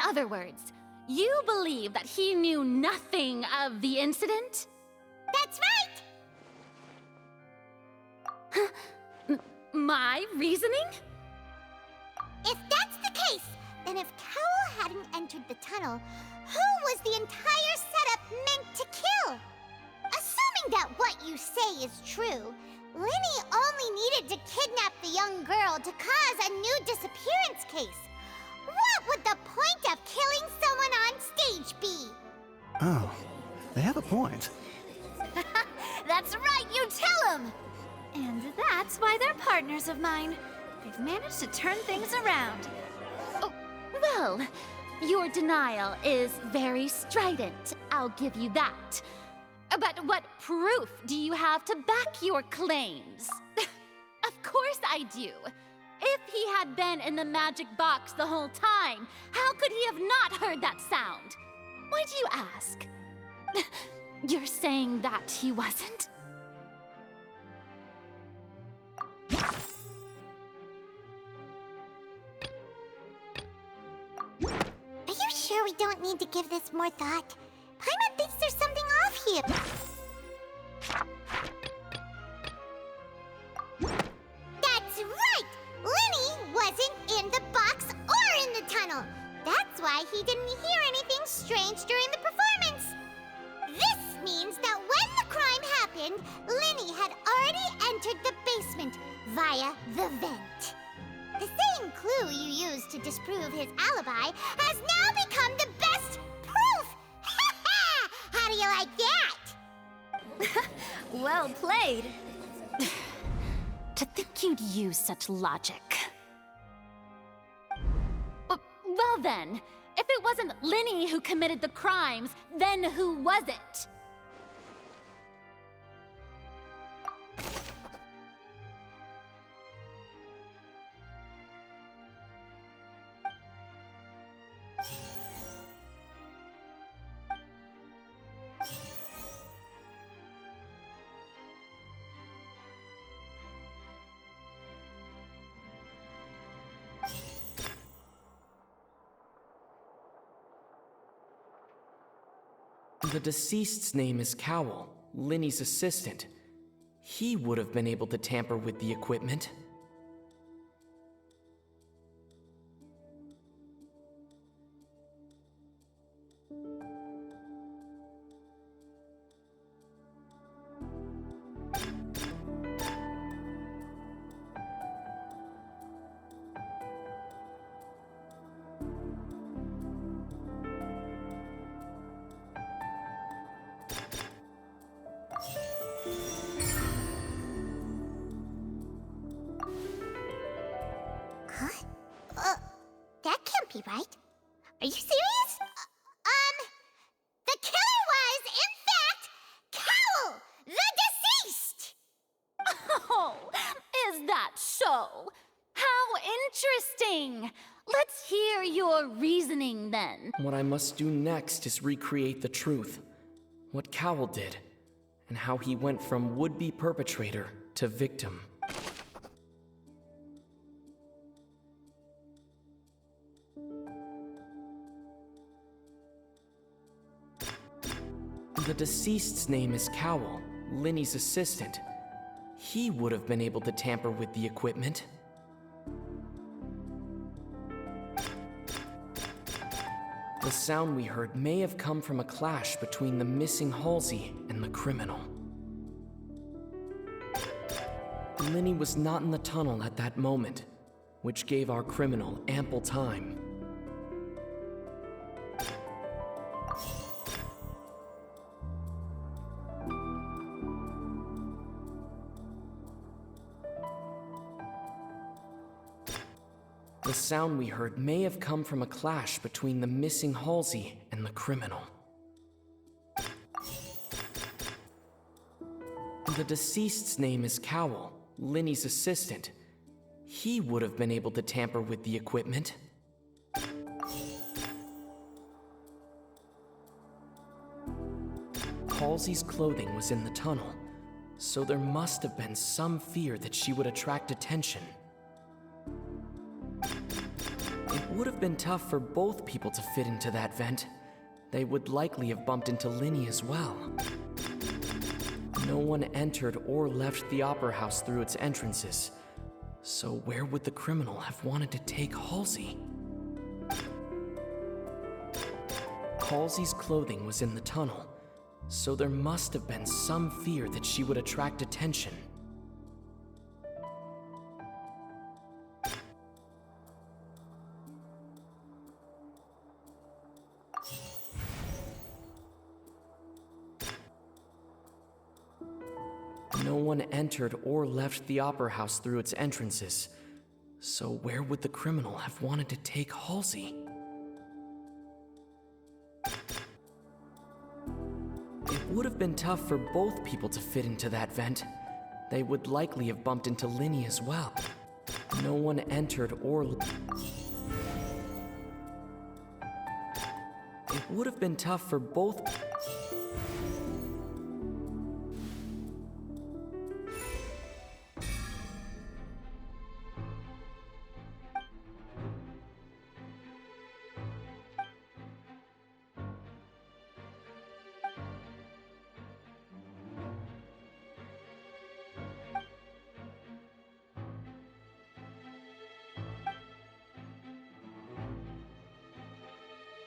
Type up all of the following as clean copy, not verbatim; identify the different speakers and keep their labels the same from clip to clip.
Speaker 1: other words, you believe that he knew nothing of the incident?
Speaker 2: That's right!
Speaker 1: My reasoning?
Speaker 2: If that's the case, then if Cowell hadn't entered the tunnel, who was the entire setup meant to kill? Assuming that what you say is true, Linny only needed to kidnap the young girl to cause a new disappearance case. What would the point of killing someone on stage be?
Speaker 3: Oh, they have a point.
Speaker 4: That's right, you tell him! And that's why they're partners of mine. They've managed to turn things around.
Speaker 1: Oh, well, your denial is very strident, I'll give you that. But what proof do you have to back your claims? Of course I do. If he had been in the magic box the whole time, how could he have not heard that sound? Why do you ask? You're saying that he wasn't?
Speaker 2: Are you sure we don't need to give this more thought? Paimon thinks there's something off here. That's right! Linny wasn't in the box or in the tunnel. That's why he didn't hear anything strange during the performance. This means that when the crime happened, Linny had already entered the basement via the vent. The same clue you used to disprove his alibi has now become the best proof! Ha ha! How do you like that?
Speaker 4: Well played.
Speaker 1: To think you'd use such logic. Well then, if it wasn't Linny who committed the crimes, then who was it?
Speaker 5: The deceased's name is Cowell, Linny's assistant. He would have been able to tamper with the equipment.
Speaker 2: That can't be right. Are you serious? The killer was, in fact, Cowell, the deceased!
Speaker 1: Oh, is that so? How interesting! Let's hear your reasoning then.
Speaker 5: What I must do next is recreate the truth. What Cowell did, and how he went from would-be perpetrator to victim. The deceased's name is Cowell, Linny's assistant. He would have been able to tamper with the equipment. The sound we heard may have come from a clash between the missing Halsey and the criminal. Linny was not in the tunnel at that moment, which gave our criminal ample time. The sound we heard may have come from a clash between the missing Halsey and the criminal. The deceased's name is Cowell, Linny's assistant. He would have been able to tamper with the equipment. Halsey's clothing was in the tunnel, so there must have been some fear that she would attract attention. It would have been tough for both people to fit into that vent. They would likely have bumped into Linny as well. No one entered or left the Opera House through its entrances. So where would the criminal have wanted to take Halsey? Halsey's clothing was in the tunnel, so there must have been some fear that she would attract attention. No one entered or left the Opera House through its entrances, so where would the criminal have wanted to take Halsey? It would have been tough for both people to fit into that vent. They would likely have bumped into Linny as well. No one entered or... It would have been tough for both...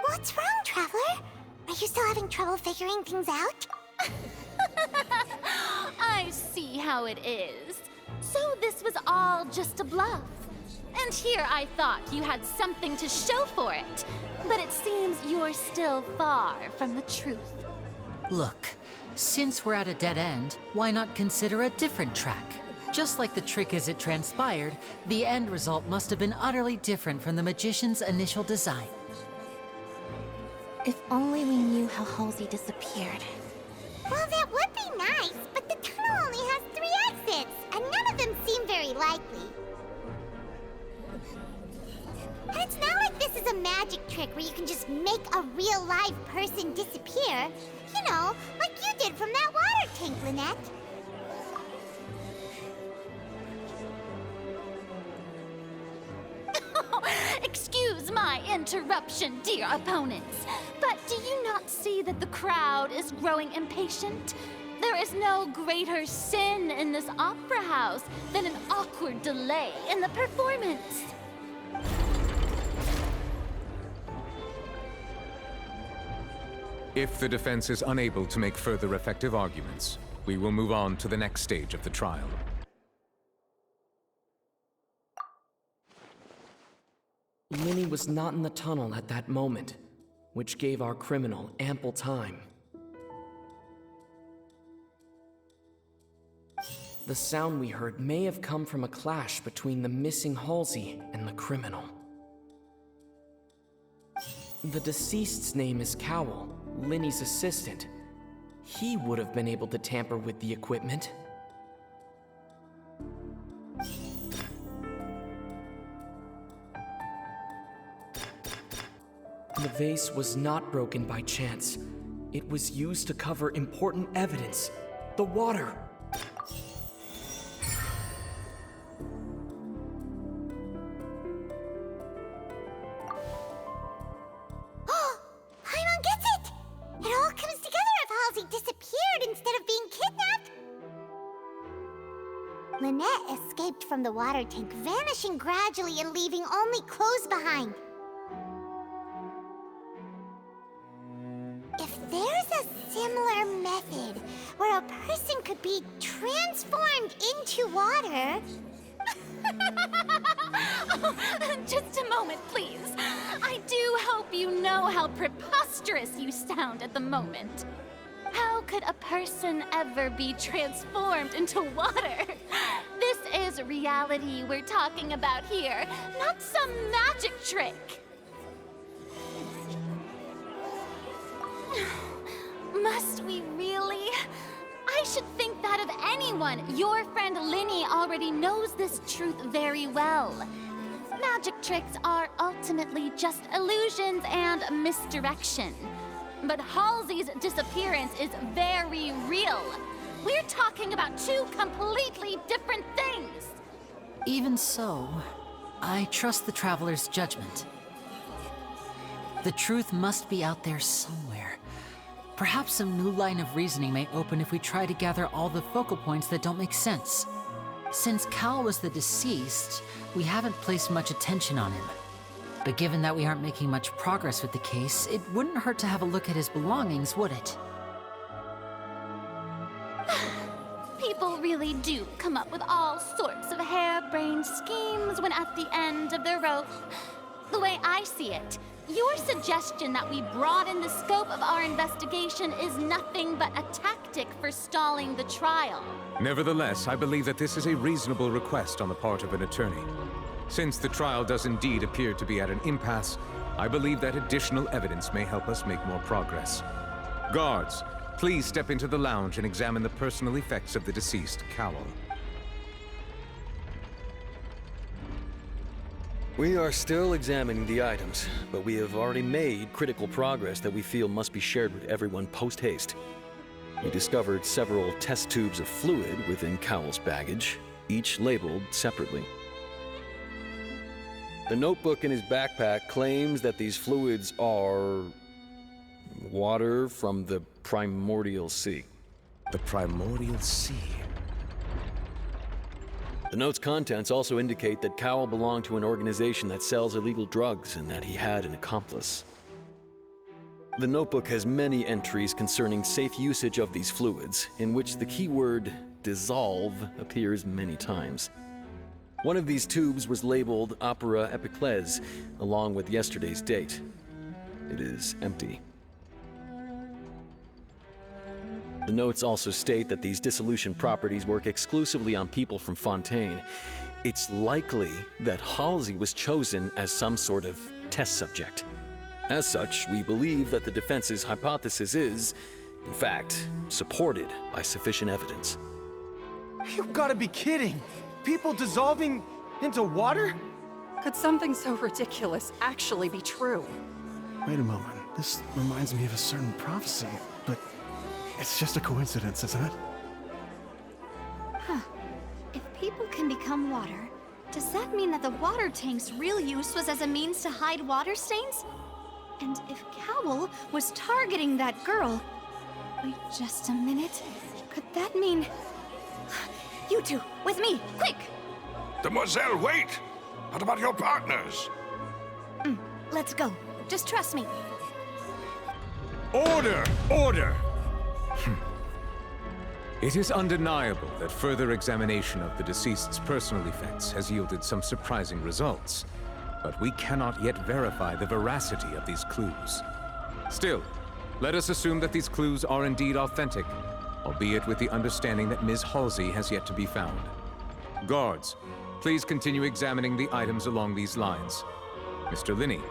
Speaker 2: What's wrong, Traveler? Are you still having trouble figuring things out?
Speaker 1: I see how it is. So this was all just a bluff. And here I thought you had something to show for it. But it seems you're still far from the truth.
Speaker 6: Look, since we're at a dead end, why not consider a different track? Just like the trick as it transpired, the end result must have been utterly different from the magician's initial design.
Speaker 7: If only we knew how Halsey disappeared.
Speaker 2: Well, that would be nice, but the tunnel only has 3 exits, and none of them seem very likely. And it's not like this is a magic trick where you can just make a real live person disappear. You know, like you did from that water tank, Lynette.
Speaker 1: Excuse my interruption, dear opponents, but do you not see that the crowd is growing impatient? There is no greater sin in this opera house than an awkward delay in the performance.
Speaker 8: If the defense is unable to make further effective arguments, we will move on to the next stage of the trial.
Speaker 5: Linny was not in the tunnel at that moment, which gave our criminal ample time. The sound we heard may have come from a clash between the missing Halsey and the criminal. The deceased's name is Cowell, Linny's assistant. He would have been able to tamper with the equipment. The vase was not broken by chance. It was used to cover important evidence. The water.
Speaker 2: Paimon gets it! It all comes together if Halsey disappeared instead of being kidnapped. Lynette escaped from the water tank, vanishing gradually and leaving only clothes behind. If there's a similar method where a person could be transformed into water...
Speaker 1: Oh, just a moment, please. I do hope you know how preposterous you sound at the moment. How could a person ever be transformed into water? This is reality we're talking about here, not some magic trick. Must we really? I should think that of anyone. Your friend Linny already knows this truth very well. Magic tricks are ultimately just illusions and misdirection. But Halsey's disappearance is very real. We're talking about 2 completely different things.
Speaker 6: Even so, I trust the Traveler's judgment. The truth must be out there somewhere. Perhaps some new line of reasoning may open if we try to gather all the focal points that don't make sense. Since Cal was the deceased, we haven't placed much attention on him. But given that we aren't making much progress with the case, it wouldn't hurt to have a look at his belongings, would it?
Speaker 1: People really do come up with all sorts of harebrained schemes when at the end of their rope. The way I see it, your suggestion that we broaden the scope of our investigation is nothing but a tactic for stalling the trial.
Speaker 8: Nevertheless, I believe that this is a reasonable request on the part of an attorney. Since the trial does indeed appear to be at an impasse, I believe that additional evidence may help us make more progress. Guards, please step into the lounge and examine the personal effects of the deceased Cowell.
Speaker 9: We are still examining the items, but we have already made critical progress that we feel must be shared with everyone post-haste. We discovered several test tubes of fluid within Cowell's baggage, each labeled separately. The notebook in his backpack claims that these fluids are water from the primordial sea.
Speaker 8: The primordial sea.
Speaker 9: The note's contents also indicate that Cowell belonged to an organization that sells illegal drugs and that he had an accomplice. The notebook has many entries concerning safe usage of these fluids, in which the keyword dissolve appears many times. One of these tubes was labeled Opera Epiclese, along with yesterday's date. It is empty. The notes also state that these dissolution properties work exclusively on people from Fontaine. It's likely that Halsey was chosen as some sort of test subject. As such, we believe that the defense's hypothesis is, in fact, supported by sufficient evidence.
Speaker 3: You've got to be kidding! People dissolving into water?
Speaker 10: Could something so ridiculous actually be true?
Speaker 3: Wait a moment. This reminds me of a certain prophecy, but it's just a coincidence, isn't it?
Speaker 4: Huh. If people can become water, does that mean that the water tank's real use was as a means to hide water stains? And if Cowell was targeting that girl... Wait just a minute. Could that mean... You two, with me, quick!
Speaker 11: Demoiselle, wait! What about your partners?
Speaker 4: Let's go. Just trust me.
Speaker 8: Order! Order! It is undeniable that further examination of the deceased's personal effects has yielded some surprising results, but we cannot yet verify the veracity of these clues. Still, let us assume that these clues are indeed authentic, albeit with the understanding that Ms. Halsey has yet to be found. Guards, please continue examining the items along these lines. Mr. Linney,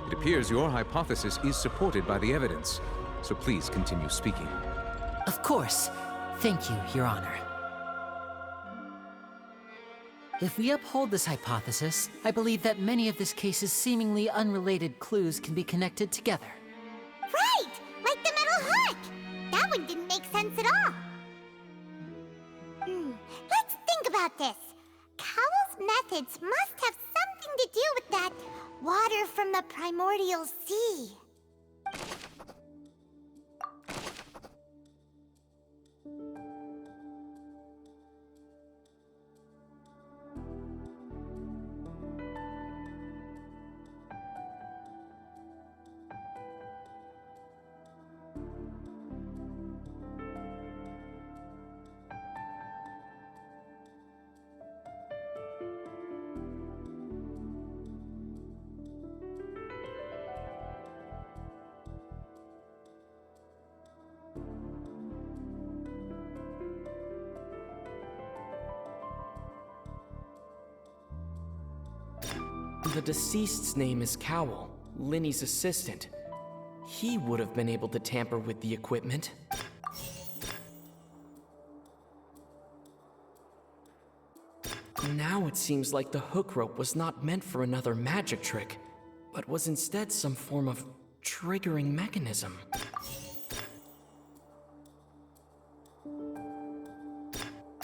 Speaker 8: it appears your hypothesis is supported by the evidence, so please continue speaking.
Speaker 6: Of course. Thank you, Your Honor. If we uphold this hypothesis, I believe that many of this case's seemingly unrelated clues can be connected together.
Speaker 2: Right! Like the metal hook! That one didn't make sense at all. Let's think about this. Cowell's methods must have something to do with that water from the primordial sea.
Speaker 5: The deceased's name is Cowell, Linney's assistant. He would have been able to tamper with the equipment. Now it seems like the hook rope was not meant for another magic trick, but was instead some form of triggering mechanism.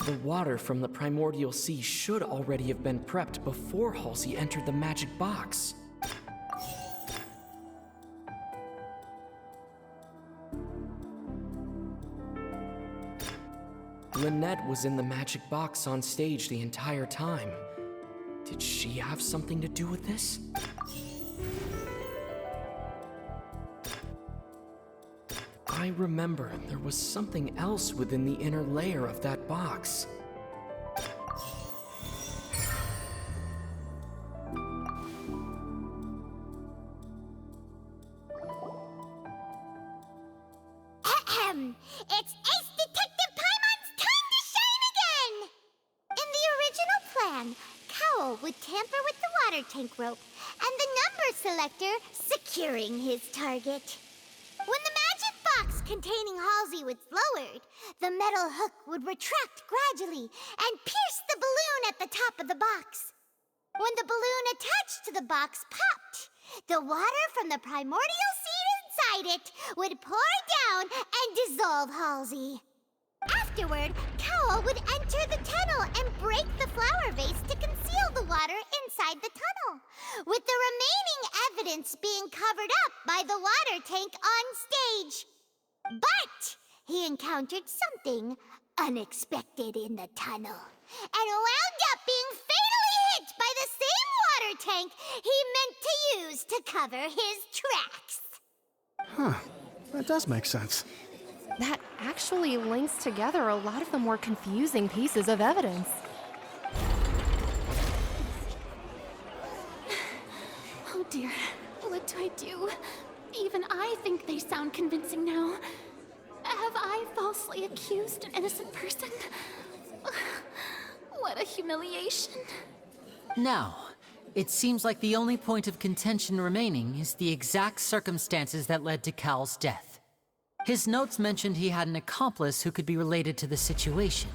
Speaker 5: The water from the primordial sea should already have been prepped before Halsey entered the magic box. Lynette was in the magic box on stage the entire time. Did she have something to do with this? I remember there was something else within the inner layer of that box.
Speaker 2: It's Ace Detective Paimon's time to shine again! In the original plan, Cowl would tamper with the water tank rope and the number selector securing his target. When the magic box containing Halsey was lowered, the metal hook would retract gradually and pierce the balloon at the top of the box. When the balloon attached to the box popped, the water from the primordial seed inside it would pour down and dissolve Halsey. Afterward, Cowl would enter the tunnel and break the flower vase to conceal the water inside the tunnel, with the remaining evidence being covered up by the water tank on stage. But he encountered something unexpected in the tunnel and wound up being fatally hit by the same water tank he meant to use to cover his tracks.
Speaker 3: Huh. That does make sense.
Speaker 12: That actually links together a lot of the more confusing pieces of evidence.
Speaker 1: Oh dear, what do I do? Even I think they sound convincing now. Have I falsely accused an innocent person? What a humiliation.
Speaker 6: Now, it seems like the only point of contention remaining is the exact circumstances that led to Cowl's death. His notes mentioned he had an accomplice who could be related to the situation.